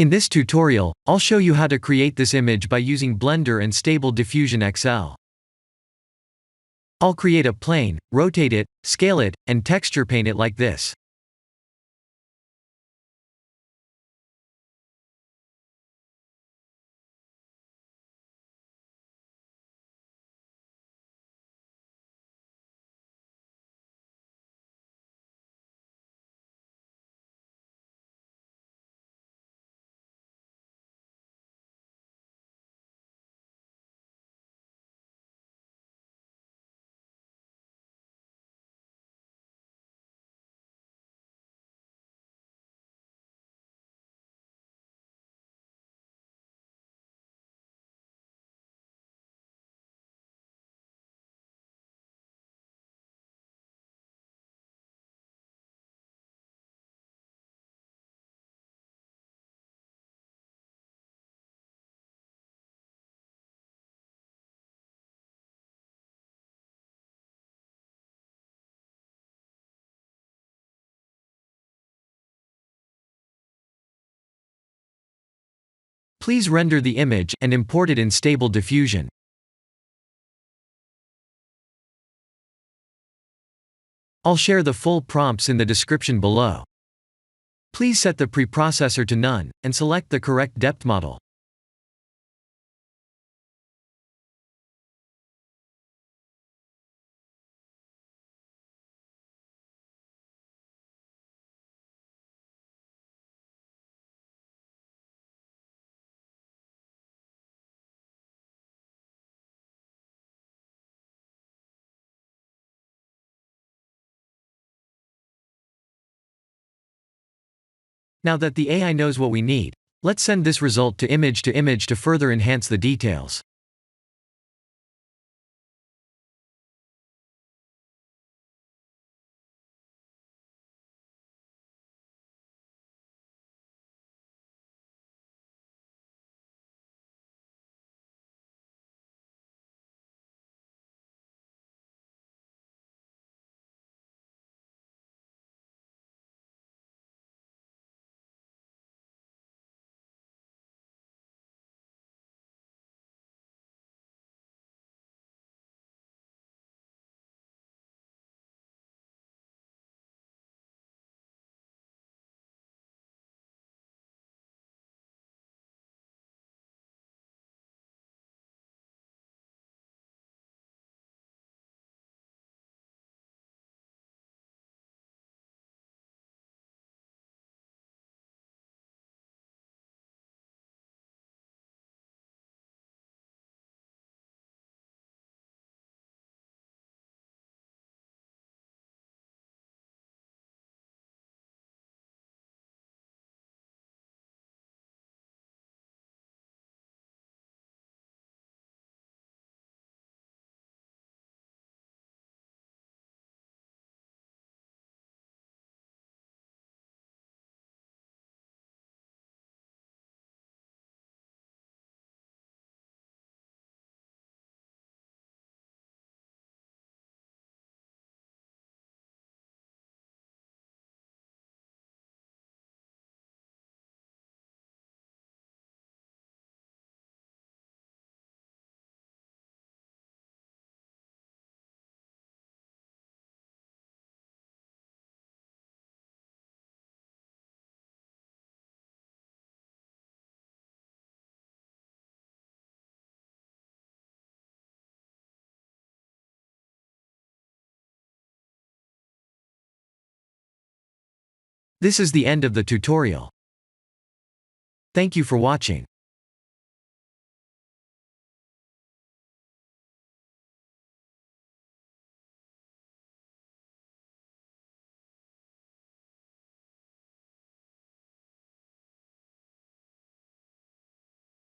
In this tutorial, I'll show you how to create this image by using Blender and Stable Diffusion XL. I'll create a plane, rotate it, scale it, and texture paint it like this. Please render the image and import it in Stable Diffusion. I'll share the full prompts in the description below. Please set the preprocessor to none, and select the correct depth model. Now that the AI knows what we need, let's send this result to image to further enhance the details. This is the end of the tutorial. Thank you for watching.